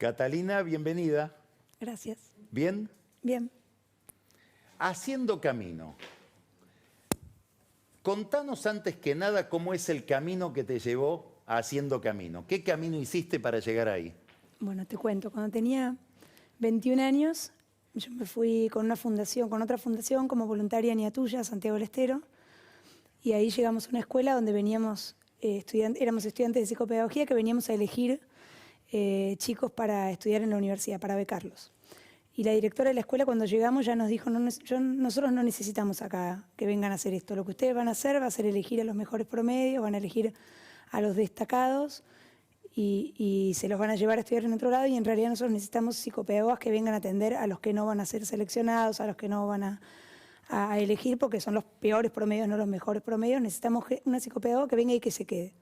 Catalina, bienvenida. Gracias. ¿Bien? Bien. Haciendo camino. Contanos antes que nada cómo es el camino que te llevó a Haciendo Camino. ¿Qué camino hiciste para llegar ahí? Bueno, te cuento. Cuando tenía 21 años, yo me fui con una fundación, con otra fundación, como voluntaria en Iatuya, Santiago del Estero. Y ahí llegamos a una escuela donde veníamos, éramos estudiantes de psicopedagogía que veníamos a elegir chicos para estudiar en la universidad, para becarlos. Y la directora de la escuela, cuando llegamos, ya nos dijo, nosotros no necesitamos acá que vengan a hacer esto. Lo que ustedes van a hacer va a ser elegir a los mejores promedios, van a elegir a los destacados y se los van a llevar a estudiar en otro lado, y en realidad nosotros necesitamos psicopedagogas que vengan a atender a los que no van a ser seleccionados, a los que no van a elegir porque son los peores promedios, no los mejores promedios. Necesitamos una psicopedagoga que venga y que se quede.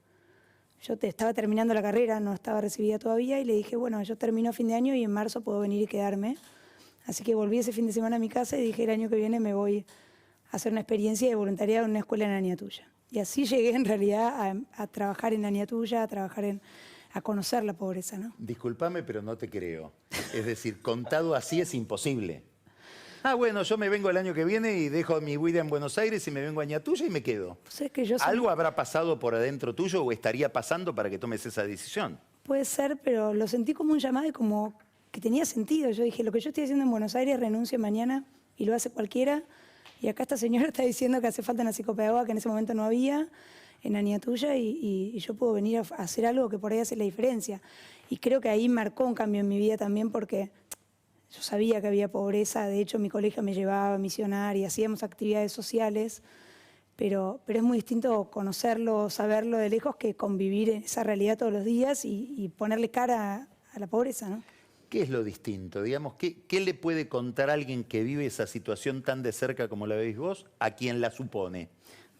Yo estaba terminando la carrera, no estaba recibida todavía, y le dije, bueno, yo termino a fin de año y en marzo puedo venir y quedarme. Así que volví ese fin de semana a mi casa y dije, el año que viene me voy a hacer una experiencia de voluntariado en una escuela en Aniatuya. Y así llegué en realidad a trabajar en Aniatuya, a conocer la pobreza, ¿no? Discúlpame, pero no te creo. Es decir, contado así es imposible. Ah, bueno, yo me vengo el año que viene y dejo mi vida en Buenos Aires y me vengo a Aniatuya y me quedo. Pues es que yo ¿Algo habrá pasado por adentro tuyo o estaría pasando para que tomes esa decisión? Puede ser, pero lo sentí como un llamado y como que tenía sentido. Yo dije, lo que yo estoy haciendo en Buenos Aires, renuncio mañana y lo hace cualquiera. Y acá esta señora está diciendo que hace falta una psicopedagoga que en ese momento no había en Aniatuya, y yo puedo venir a hacer algo que por ahí hace la diferencia. Y creo que ahí marcó un cambio en mi vida también, porque yo sabía que había pobreza. De hecho, mi colegio me llevaba a misionar y hacíamos actividades sociales, pero es muy distinto conocerlo, saberlo de lejos, que convivir en esa realidad todos los días y ponerle cara a la pobreza, ¿no? ¿Qué es lo distinto? Digamos, ¿qué le puede contar a alguien que vive esa situación tan de cerca como la veis vos a quien la supone?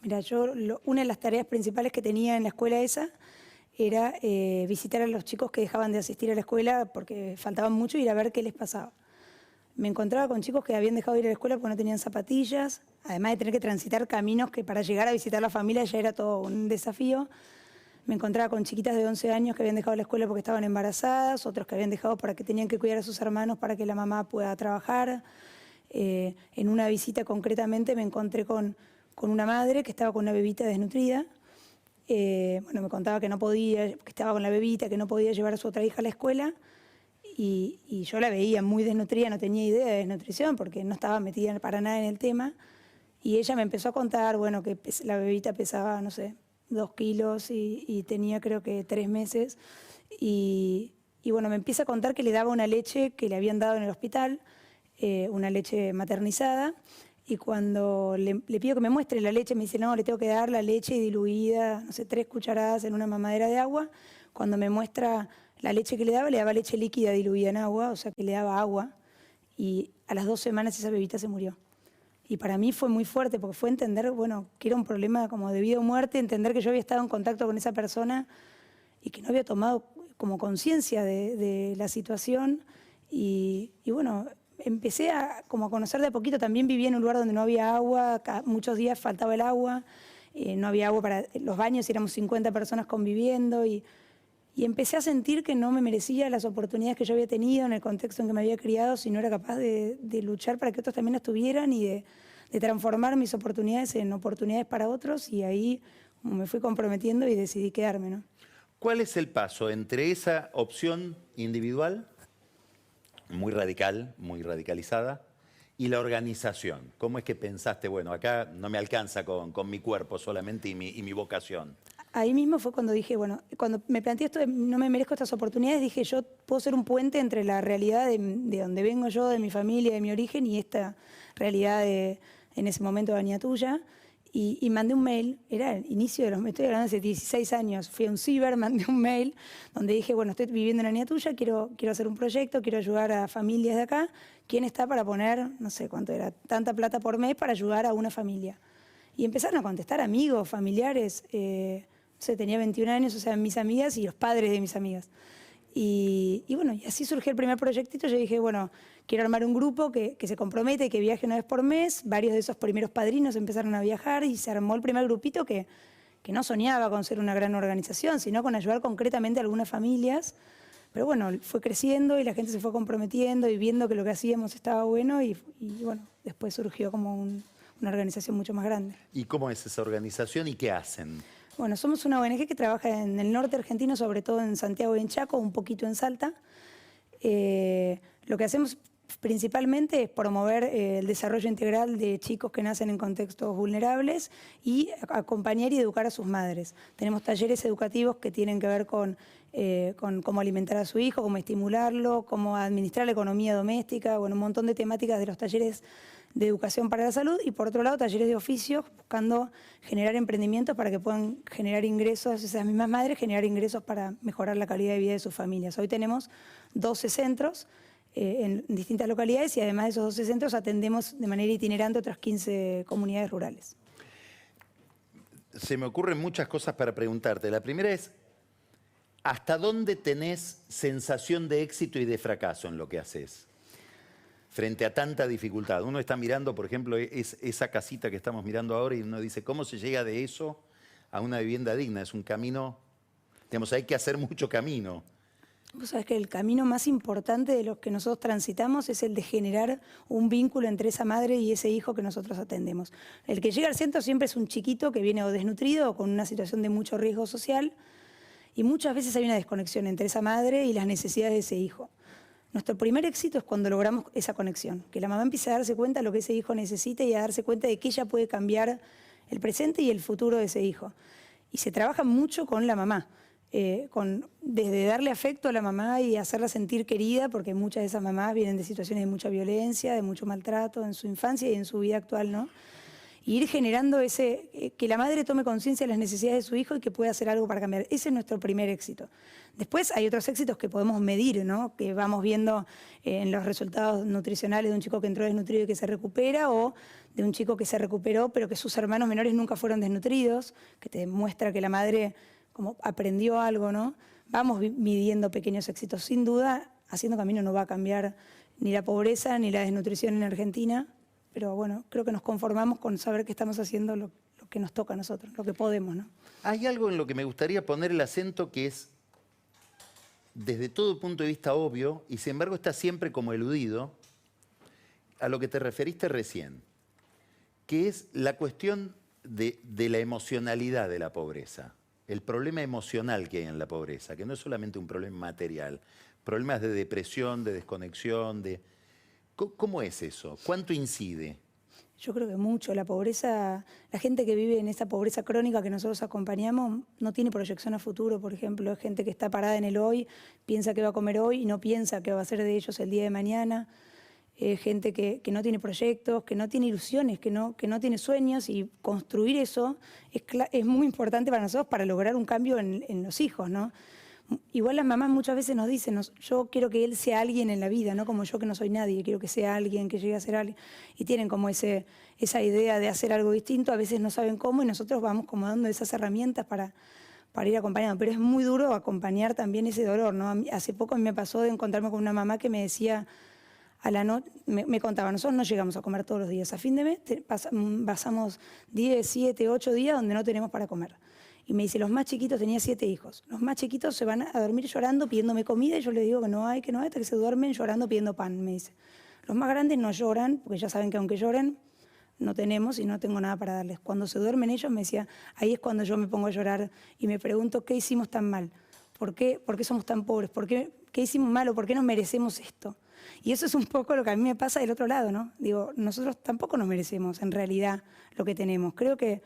Mira, una de las tareas principales que tenía en la escuela esa era visitar a los chicos que dejaban de asistir a la escuela porque faltaban mucho, y ir a ver qué les pasaba. Me encontraba con chicos que habían dejado de ir a la escuela porque no tenían zapatillas, además de tener que transitar caminos que para llegar a visitar a la familia ya era todo un desafío. Me encontraba con chiquitas de 11 años que habían dejado la escuela porque estaban embarazadas, otros que habían dejado porque tenían que cuidar a sus hermanos para que la mamá pueda trabajar. En una visita concretamente me encontré con una madre que estaba con una bebita desnutrida. Bueno, me contaba que no podía, que estaba con la bebita, que no podía llevar a su otra hija a la escuela. Y yo la veía muy desnutrida, no tenía idea de desnutrición porque no estaba metida para nada en el tema. Y ella me empezó a contar, bueno, que la bebita pesaba, no sé, 2 kilos y tenía creo que 3 meses. Y bueno, me empieza a contar que le daba una leche que le habían dado en el hospital, una leche maternizada. Y cuando le pido que me muestre la leche, me dice, no, le tengo que dar la leche diluida, no sé, 3 cucharadas en una mamadera de agua. Cuando me muestra la leche que le daba leche líquida diluida en agua, o sea que le daba agua. Y a las 2 semanas esa bebita se murió. Y para mí fue muy fuerte porque fue entender, bueno, que era un problema como de vida o muerte, entender que yo había estado en contacto con esa persona y que no había tomado como conciencia de la situación. Y bueno, empecé a conocer de a poquito. También vivía en un lugar donde no había agua, muchos días faltaba el agua, no había agua para los baños, éramos 50 personas conviviendo, y empecé a sentir que no me merecía las oportunidades que yo había tenido en el contexto en que me había criado, si no era capaz de luchar para que otros también las tuvieran y de transformar mis oportunidades en oportunidades para otros. Y ahí me fui comprometiendo y decidí quedarme, ¿no? ¿Cuál es el paso entre esa opción individual, muy radical, muy radicalizada, y la organización? ¿Cómo es que pensaste, bueno, acá no me alcanza con mi cuerpo solamente y mi vocación? Ahí mismo fue cuando dije, bueno, cuando me planteé esto de no me merezco estas oportunidades, dije, yo puedo ser un puente entre la realidad de donde vengo yo, de mi familia, de mi origen, y esta realidad en ese momento de Aniatuya. Y mandé un mail, era el inicio de me estoy hablando hace 16 años, fui a un ciber, mandé un mail donde dije, bueno, estoy viviendo en Aniatuya, quiero hacer un proyecto, quiero ayudar a familias de acá. ¿Quién está para poner, no sé cuánto era, tanta plata por mes para ayudar a una familia? Y empezaron a contestar amigos, familiares, tenía 21 años, o sea, mis amigas y los padres de mis amigas. Y bueno, y así surgió el primer proyectito. Yo dije, bueno, quiero armar un grupo que se compromete, que viaje una vez por mes. Varios de esos primeros padrinos empezaron a viajar y se armó el primer grupito que no soñaba con ser una gran organización, sino con ayudar concretamente a algunas familias Pero bueno, fue creciendo y la gente se fue comprometiendo y viendo que lo que hacíamos estaba bueno y bueno, después surgió como una organización mucho más grande. ¿Y cómo es esa organización y qué hacen? Bueno, somos una ONG que trabaja en el norte argentino, sobre todo en Santiago y en Chaco, un poquito en Salta. Lo que hacemos principalmente es promover el desarrollo integral de chicos que nacen en contextos vulnerables y acompañar y educar a sus madres. Tenemos talleres educativos que tienen que ver con cómo alimentar a su hijo, cómo estimularlo, cómo administrar la economía doméstica, bueno, un montón de temáticas de los talleres de educación para la salud y por otro lado talleres de oficios buscando generar emprendimientos para que puedan generar ingresos, esas mismas madres generar ingresos para mejorar la calidad de vida de sus familias. Hoy tenemos 12 centros en distintas localidades y además de esos 12 centros atendemos de manera itinerante otras 15 comunidades rurales. Se me ocurren muchas cosas para preguntarte. La primera es, ¿hasta dónde tenés sensación de éxito y de fracaso en lo que haces? Frente a tanta dificultad. Uno está mirando, por ejemplo, esa casita que estamos mirando ahora y uno dice, ¿cómo se llega de eso a una vivienda digna? Es un camino, digamos, hay que hacer mucho camino. Vos sabés que el camino más importante de los que nosotros transitamos es el de generar un vínculo entre esa madre y ese hijo que nosotros atendemos. El que llega al centro siempre es un chiquito que viene o desnutrido o con una situación de mucho riesgo social y muchas veces hay una desconexión entre esa madre y las necesidades de ese hijo. Nuestro primer éxito es cuando logramos esa conexión, que la mamá empiece a darse cuenta de lo que ese hijo necesita y a darse cuenta de que ella puede cambiar el presente y el futuro de ese hijo. Y se trabaja mucho con la mamá, desde darle afecto a la mamá y hacerla sentir querida, porque muchas de esas mamás vienen de situaciones de mucha violencia, de mucho maltrato en su infancia y en su vida actual, ¿no? Y ir generando que la madre tome conciencia de las necesidades de su hijo y que pueda hacer algo para cambiar. Ese es nuestro primer éxito. Después hay otros éxitos que podemos medir, ¿no? Que vamos viendo en los resultados nutricionales de un chico que entró desnutrido y que se recupera, o de un chico que se recuperó pero que sus hermanos menores nunca fueron desnutridos, que te muestra que la madre como aprendió algo, ¿no? Vamos midiendo pequeños éxitos. Sin duda, haciendo camino no va a cambiar ni la pobreza ni la desnutrición en Argentina, pero bueno, creo que nos conformamos con saber que estamos haciendo lo que nos toca a nosotros, lo que podemos, ¿no? Hay algo en lo que me gustaría poner el acento que es, desde todo punto de vista, obvio, y sin embargo está siempre como eludido, a lo que te referiste recién, que es la cuestión de la emocionalidad de la pobreza. El problema emocional que hay en la pobreza, que no es solamente un problema material, problemas de depresión, de desconexión, de... ¿Cómo es eso? ¿Cuánto incide? Yo creo que mucho. La pobreza, la gente que vive en esa pobreza crónica que nosotros acompañamos no tiene proyección a futuro, por ejemplo. Es gente que está parada en el hoy, piensa que va a comer hoy y no piensa que va a ser de ellos el día de mañana. Gente que no tiene proyectos, que no tiene ilusiones, que no tiene sueños, y construir eso es muy importante para nosotros para lograr un cambio en los hijos, ¿no? Igual las mamás muchas veces nos dicen, yo quiero que él sea alguien en la vida, no como yo que no soy nadie, quiero que sea alguien, que llegue a ser alguien. Y tienen como esa idea de hacer algo distinto, a veces no saben cómo y nosotros vamos como dando esas herramientas para ir acompañando. Pero es muy duro acompañar también ese dolor, ¿no? Hace poco me pasó de encontrarme con una mamá que me decía, a la noche, me contaba, nosotros no llegamos a comer todos los días. A fin de mes pasamos 10, 7, 8 días donde no tenemos para comer. Y me dice, los más chiquitos, tenía 7 hijos, los más chiquitos se van a dormir llorando pidiéndome comida y yo les digo que no hay, hasta que se duermen llorando pidiendo pan, me dice. Los más grandes no lloran, porque ya saben que aunque lloren, no tenemos y no tengo nada para darles. Cuando se duermen ellos, me decía, ahí es cuando yo me pongo a llorar y me pregunto, ¿qué hicimos tan mal? ¿Por qué somos tan pobres? ¿Qué hicimos mal o por qué nos merecemos esto? Y eso es un poco lo que a mí me pasa del otro lado, ¿no? Digo, nosotros tampoco nos merecemos en realidad lo que tenemos. Creo que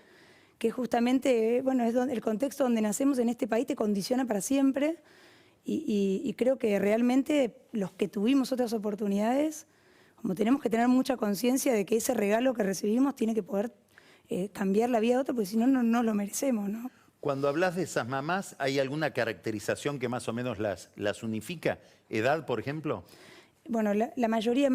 justamente, bueno, es el contexto donde nacemos en este país te condiciona para siempre y creo que realmente los que tuvimos otras oportunidades, como tenemos que tener mucha conciencia de que ese regalo que recibimos tiene que poder cambiar la vida de otro, porque si no, no lo merecemos, ¿no? Cuando hablas de esas mamás, ¿hay alguna caracterización que más o menos las unifica? ¿Edad, por ejemplo? Bueno, la mayoría,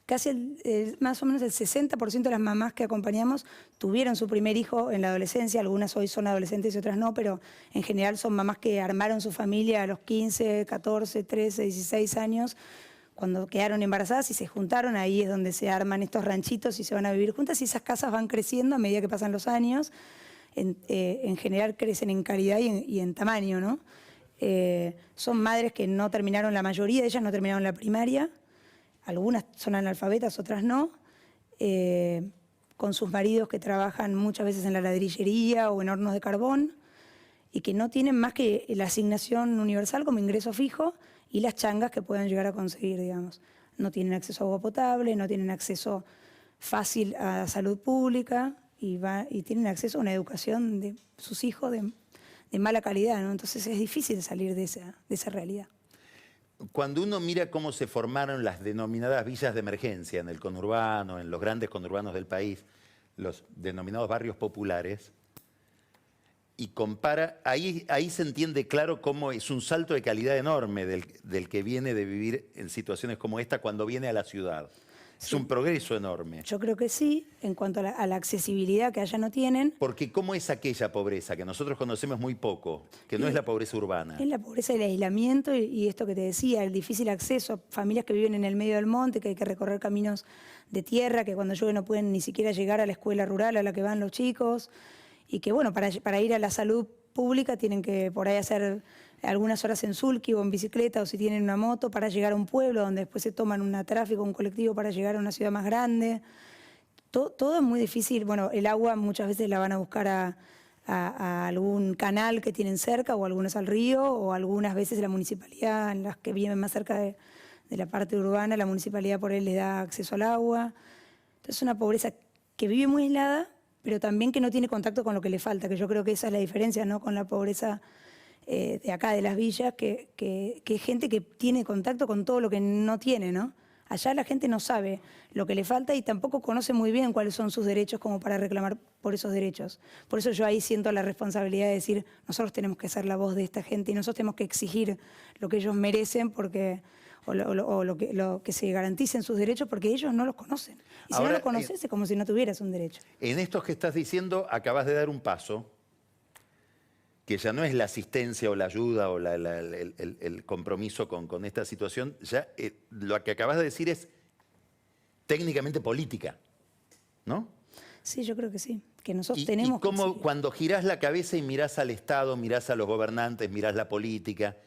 casi más o menos el 60% de las mamás que acompañamos tuvieron su primer hijo en la adolescencia. Algunas hoy son adolescentes y otras no, pero en general son mamás que armaron su familia a los 15, 14, 13, 16 años, cuando quedaron embarazadas y se juntaron. Ahí es donde se arman estos ranchitos y se van a vivir juntas, y esas casas van creciendo a medida que pasan los años. En general crecen en calidad y en tamaño, ¿no? Son madres que no terminaron, la mayoría de ellas no terminaron la primaria, algunas son analfabetas, otras no, con sus maridos que trabajan muchas veces en la ladrillería o en hornos de carbón, y que no tienen más que la asignación universal como ingreso fijo y las changas que puedan llegar a conseguir, digamos. No tienen acceso a agua potable, no tienen acceso fácil a salud pública y tienen acceso a una educación de sus hijos de mala calidad, ¿no? Entonces es difícil salir de esa realidad. Cuando uno mira cómo se formaron las denominadas villas de emergencia en el conurbano, en los grandes conurbanos del país, los denominados barrios populares, y compara, ahí se entiende claro cómo es un salto de calidad enorme del que viene de vivir en situaciones como esta cuando viene a la ciudad. Sí. Es un progreso enorme. Yo creo que sí, en cuanto a la accesibilidad que allá no tienen. Porque ¿cómo es aquella pobreza que nosotros conocemos muy poco, que no es la pobreza urbana? Es la pobreza del aislamiento y esto que te decía, el difícil acceso a familias que viven en el medio del monte, que hay que recorrer caminos de tierra, que cuando llueve no pueden ni siquiera llegar a la escuela rural a la que van los chicos. Y que, bueno, para ir a la salud pública tienen que por ahí hacer algunas horas en sulky o en bicicleta, o si tienen una moto, para llegar a un pueblo donde después se toman un tráfico, un colectivo para llegar a una ciudad más grande. Todo es muy difícil. Bueno, el agua muchas veces la van a buscar a algún canal que tienen cerca, o algunos al río, o algunas veces la municipalidad, en las que viven más cerca de la parte urbana, la municipalidad por ahí les da acceso al agua. Entonces es una pobreza que vive muy aislada, pero también que no tiene contacto con lo que le falta, que yo creo que esa es la diferencia, ¿no? Con la pobreza de acá, de las villas, que es gente que tiene contacto con todo lo que no tiene, ¿no? Allá la gente no sabe lo que le falta y tampoco conoce muy bien cuáles son sus derechos como para reclamar por esos derechos. Por eso yo ahí siento la responsabilidad de decir, nosotros tenemos que ser la voz de esta gente y nosotros tenemos que exigir lo que ellos merecen porque... o lo que se garanticen sus derechos, porque ellos no los conocen. Y si ahora, no los conoces es como si no tuvieras un derecho. En estos que estás diciendo, acabas de dar un paso, que ya no es la asistencia o la ayuda o el compromiso con esta situación, ya lo que acabas de decir es técnicamente política, ¿no? Sí, yo creo que sí, que nosotros tenemos que exigir. Cuando girás la cabeza y mirás al Estado, mirás a los gobernantes, mirás la política...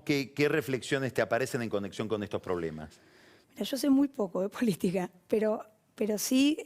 ¿Qué reflexiones te aparecen en conexión con estos problemas? Mira, yo sé muy poco de política, pero sí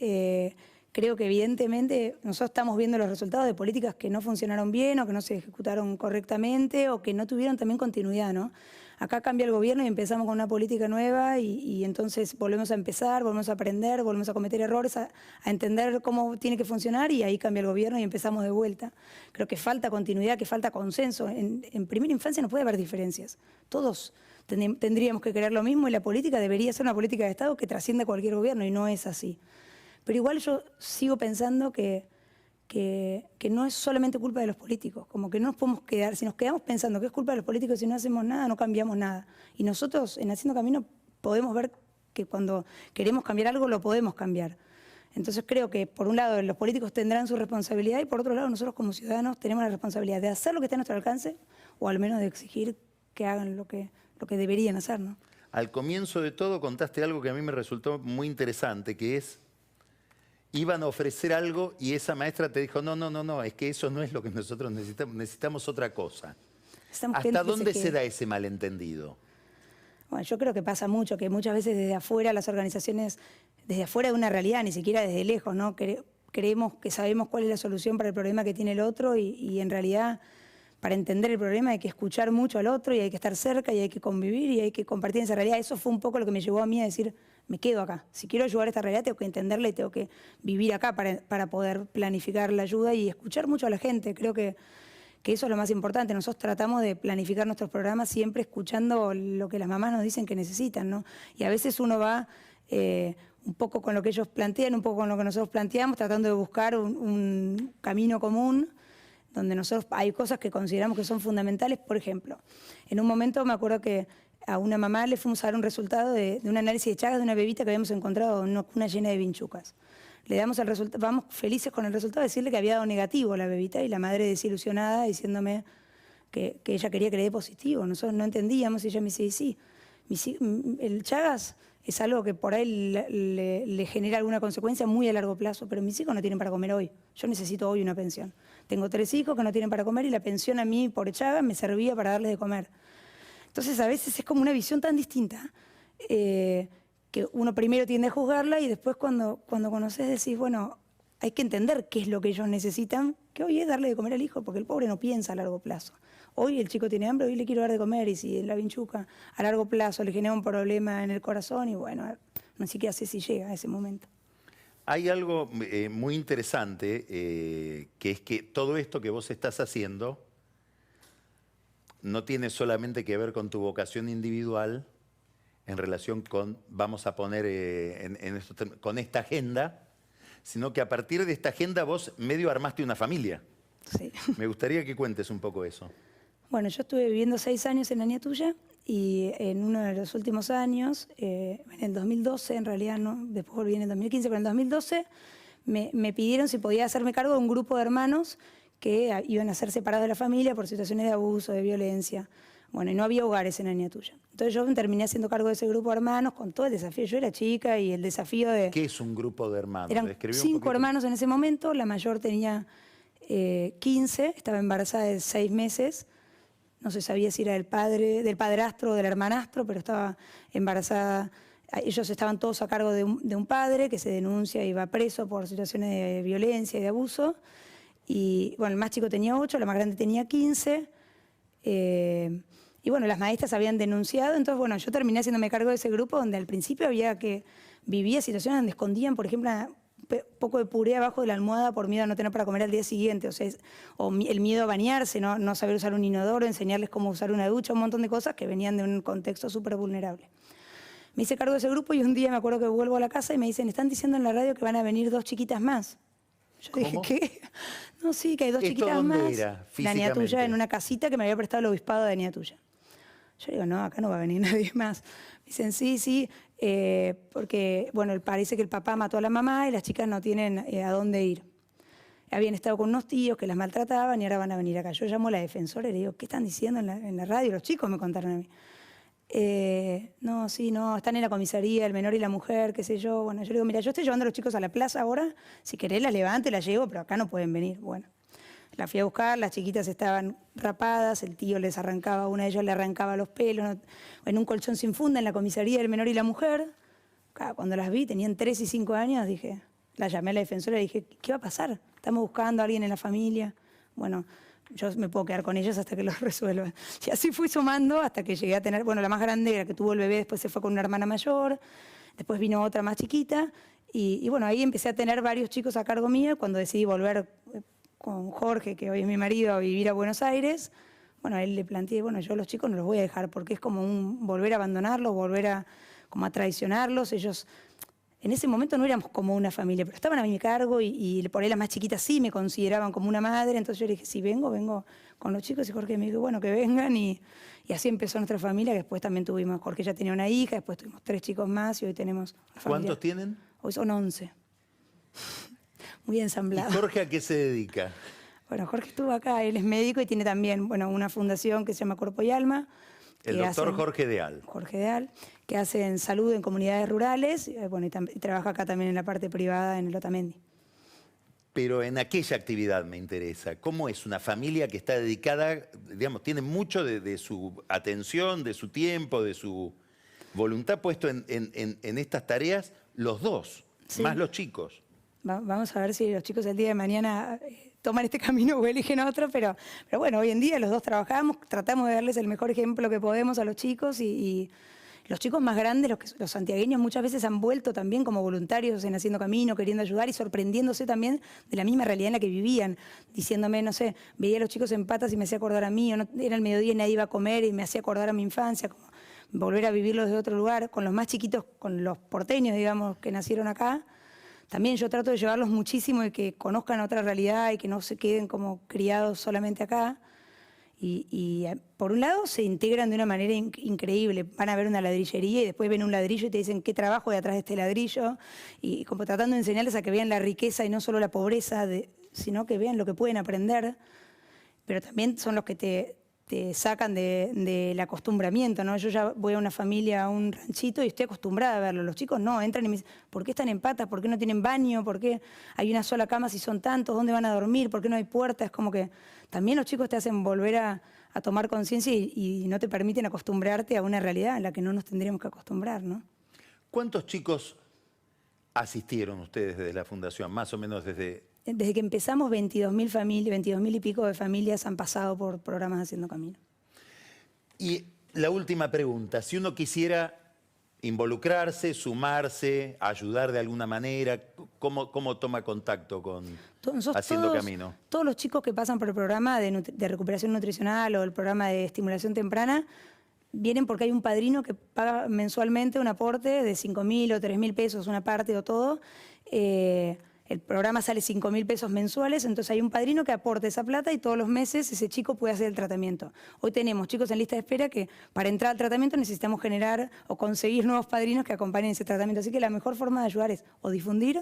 creo que evidentemente nosotros estamos viendo los resultados de políticas que no funcionaron bien o que no se ejecutaron correctamente o que no tuvieron también continuidad, ¿no? Acá cambia el gobierno y empezamos con una política nueva y entonces volvemos a empezar, volvemos a aprender, volvemos a cometer errores, a entender cómo tiene que funcionar y ahí cambia el gobierno y empezamos de vuelta. Creo que falta continuidad, que falta consenso. En primera infancia no puede haber diferencias. Todos tendríamos que querer lo mismo y la política debería ser una política de Estado que trascienda cualquier gobierno y no es así. Pero igual yo sigo pensando que no es solamente culpa de los políticos, como que no nos podemos quedar, si nos quedamos pensando que es culpa de los políticos y si no hacemos nada, no cambiamos nada. Y nosotros en Haciendo Camino podemos ver que cuando queremos cambiar algo lo podemos cambiar. Entonces creo que por un lado los políticos tendrán su responsabilidad y por otro lado nosotros como ciudadanos tenemos la responsabilidad de hacer lo que está a nuestro alcance o al menos de exigir que hagan lo que deberían hacer, ¿no? Al comienzo de todo contaste algo que a mí me resultó muy interesante, que es iban a ofrecer algo y esa maestra te dijo, no, es que eso no es lo que nosotros necesitamos otra cosa. ¿Hasta dónde se da ese malentendido? Bueno, yo creo que pasa mucho, que muchas veces desde afuera las organizaciones, desde afuera de una realidad, ni siquiera desde lejos, ¿no? Creemos que sabemos cuál es la solución para el problema que tiene el otro y en realidad para entender el problema hay que escuchar mucho al otro y hay que estar cerca y hay que convivir y hay que compartir esa realidad. Eso fue un poco lo que me llevó a mí a decir, me quedo acá. Si quiero ayudar a esta realidad tengo que entenderla y tengo que vivir acá para poder planificar la ayuda y escuchar mucho a la gente. Creo que eso es lo más importante. Nosotros tratamos de planificar nuestros programas siempre escuchando lo que las mamás nos dicen que necesitan, ¿no? Y a veces uno va un poco con lo que ellos plantean, un poco con lo que nosotros planteamos, tratando de buscar un camino común donde nosotros hay cosas que consideramos que son fundamentales. Por ejemplo, en un momento me acuerdo que a una mamá le fuimos a dar un resultado de un análisis de Chagas de una bebita que habíamos encontrado en una cuna llena de vinchucas. Le damos el resultado, vamos felices con el resultado, decirle que había dado negativo la bebita y la madre desilusionada diciéndome que ella quería que le dé positivo. Nosotros no entendíamos y ella me dice, sí, el Chagas es algo que por ahí le genera alguna consecuencia muy a largo plazo, pero mis hijos no tienen para comer hoy. Yo necesito hoy una pensión. Tengo 3 hijos que no tienen para comer y la pensión a mí, por Echaga, me servía para darles de comer. Entonces, a veces es como una visión tan distinta que uno primero tiende a juzgarla y después cuando conoces decís, bueno, hay que entender qué es lo que ellos necesitan, que hoy es darle de comer al hijo, porque el pobre no piensa a largo plazo. Hoy el chico tiene hambre, hoy le quiero dar de comer, y si la vinchuca a largo plazo le genera un problema en el corazón, y bueno, no sé qué hace si llega a ese momento. Hay algo muy interesante, que es que todo esto que vos estás haciendo no tiene solamente que ver con tu vocación individual en relación con, vamos a poner con esta agenda, sino que a partir de esta agenda vos medio armaste una familia. Sí. Me gustaría que cuentes un poco eso. Bueno, yo estuve viviendo 6 años en Añatuya y en uno de los últimos años, en el 2012, en realidad no, después volví en el 2015, pero en el 2012 me pidieron si podía hacerme cargo de un grupo de hermanos que iban a ser separados de la familia por situaciones de abuso, de violencia. Bueno, y no había hogares en Añatuya. Entonces yo me terminé haciendo cargo de ese grupo de hermanos con todo el desafío. Yo era chica y el desafío de... ¿Qué es un grupo de hermanos? Eran 5 hermanos en ese momento, la mayor tenía 15, estaba embarazada de 6 meses. No se sabía si era del padrastro o del hermanastro, pero estaba embarazada. Ellos estaban todos a cargo de un padre que se denuncia y va preso por situaciones de violencia y de abuso. Y bueno, el más chico tenía 8, la más grande tenía 15. Y bueno, las maestras habían denunciado. Entonces, bueno, yo terminé haciéndome cargo de ese grupo donde al principio había que vivía situaciones donde escondían, por ejemplo, un poco de puré abajo de la almohada por miedo a no tener para comer al día siguiente, o el miedo a bañarse, no saber usar un inodoro, enseñarles cómo usar una ducha, un montón de cosas que venían de un contexto súper vulnerable. Me hice cargo de ese grupo y un día me acuerdo que vuelvo a la casa y me dicen, están diciendo en la radio que van a venir 2 chiquitas más. Yo dije, ¿qué? No, sí, que hay 2 chiquitas más. ¿Dónde era físicamente? En Añatuya, en una casita que me había prestado el obispado de Añatuya. Yo digo, no, acá no va a venir nadie más. Me dicen, sí, porque, bueno, parece que el papá mató a la mamá y las chicas no tienen a dónde ir. Habían estado con unos tíos que las maltrataban y ahora van a venir acá. Yo llamo a la defensora y le digo, ¿qué están diciendo en la radio? Los chicos me contaron a mí. No, están en la comisaría, el menor y la mujer, qué sé yo. Bueno, yo le digo, mira, yo estoy llevando a los chicos a la plaza ahora, si querés las levanto y las llevo, pero acá no pueden venir. Bueno, la fui a buscar, las chiquitas estaban rapadas, el tío les arrancaba, una de ellas le arrancaba los pelos, en un colchón sin funda en la comisaría, el menor y la mujer. Cuando las vi, tenían 3 y 5 años, dije, la llamé a la defensora y dije, ¿qué va a pasar? Estamos buscando a alguien en la familia. Bueno, yo me puedo quedar con ellas hasta que los resuelvan. Y así fui sumando hasta que llegué a tener, bueno, la más grande, la que tuvo el bebé, después se fue con una hermana mayor, después vino otra más chiquita, y bueno, ahí empecé a tener varios chicos a cargo mío. Cuando decidí volver con Jorge, que hoy es mi marido, a vivir a Buenos Aires, bueno, a él le planteé, bueno, yo a los chicos no los voy a dejar, porque es como volver a abandonarlos, volver a traicionarlos. Ellos en ese momento no éramos como una familia, pero estaban a mi cargo y por ahí las más chiquitas sí me consideraban como una madre. Entonces yo le dije, sí, vengo con los chicos. Y Jorge me dijo, bueno, que vengan. Y así empezó nuestra familia, que después también tuvimos, Jorge ya tenía una hija, después tuvimos 3 chicos más y hoy tenemos una familia. ¿Cuántos tienen? Hoy son 11. Muy ensamblado. ¿Y Jorge a qué se dedica? Bueno, Jorge estuvo acá, él es médico y tiene también, bueno, una fundación que se llama Cuerpo y Alma. El doctor Jorge Deal. Jorge Deal, que hace en salud en comunidades rurales, bueno, y trabaja acá también en la parte privada en el Otamendi. Pero en aquella actividad me interesa, ¿cómo es una familia que está dedicada, digamos, tiene mucho de su atención, de su tiempo, de su voluntad puesto en estas tareas, los dos, sí, más los chicos? Vamos a ver si los chicos el día de mañana toman este camino o eligen otro, pero bueno, hoy en día los dos trabajamos, tratamos de darles el mejor ejemplo que podemos a los chicos y los chicos más grandes, los santiagueños, muchas veces han vuelto también como voluntarios en Haciendo Camino, queriendo ayudar y sorprendiéndose también de la misma realidad en la que vivían, diciéndome, no sé, veía a los chicos en patas y me hacía acordar a mí, o no, era el mediodía y nadie iba a comer y me hacía acordar a mi infancia, como volver a vivirlo desde otro lugar, con los más chiquitos, con los porteños, digamos, que nacieron acá. También yo trato de llevarlos muchísimo y que conozcan otra realidad y que no se queden como criados solamente acá. Y por un lado se integran de una manera increíble. Van a ver una ladrillería y después ven un ladrillo y te dicen qué trabajo hay atrás de este ladrillo. Y como tratando de enseñarles a que vean la riqueza y no solo la pobreza, sino que vean lo que pueden aprender. Pero también son los que te sacan del acostumbramiento, ¿no? Yo ya voy a una familia, a un ranchito y estoy acostumbrada a verlo. Los chicos no, entran y me dicen, ¿por qué están en patas? ¿Por qué no tienen baño? ¿Por qué hay una sola cama si son tantos? ¿Dónde van a dormir? ¿Por qué no hay puertas? Es como que también los chicos te hacen volver a tomar conciencia y no te permiten acostumbrarte a una realidad en la que no nos tendríamos que acostumbrar, ¿no? ¿Cuántos chicos asistieron ustedes desde la fundación? Más o menos desde... Desde que empezamos, 22.000 familias, 22.000 y pico de familias han pasado por programas Haciendo Camino. Y la última pregunta, si uno quisiera involucrarse, sumarse, ayudar de alguna manera, ¿cómo toma contacto con Haciendo Camino? Todos los chicos que pasan por el programa de recuperación nutricional o el programa de estimulación temprana vienen porque hay un padrino que paga mensualmente un aporte de 5.000 o 3.000 pesos, una parte o todo. El programa sale 5.000 pesos mensuales, entonces hay un padrino que aporta esa plata y todos los meses ese chico puede hacer el tratamiento. Hoy tenemos chicos en lista de espera que para entrar al tratamiento necesitamos generar o conseguir nuevos padrinos que acompañen ese tratamiento. Así que la mejor forma de ayudar es o difundir,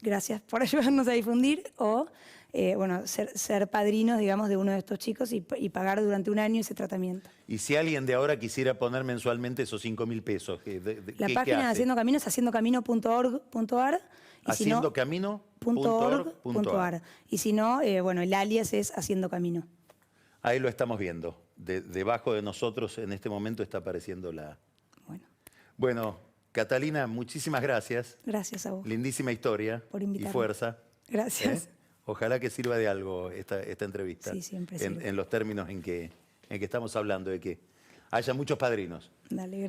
gracias por ayudarnos a difundir, o bueno, ser padrinos, digamos, de uno de estos chicos y pagar durante un año ese tratamiento. Y si alguien de ahora quisiera poner mensualmente esos 5.000 pesos, la página de Haciendo Camino es haciendocamino.org.ar. Haciendocamino.org.ar. Y si no, bueno, el alias es Haciendo Camino. Ahí lo estamos viendo. Debajo de nosotros en este momento está apareciendo la... Bueno, Catalina, muchísimas gracias. Gracias a vos. Lindísima historia. Por invitarme. Y fuerza. Gracias. Ojalá que sirva de algo esta entrevista. Sí, siempre sirve. En los términos en que estamos hablando, de que haya muchos padrinos. Dale, gracias.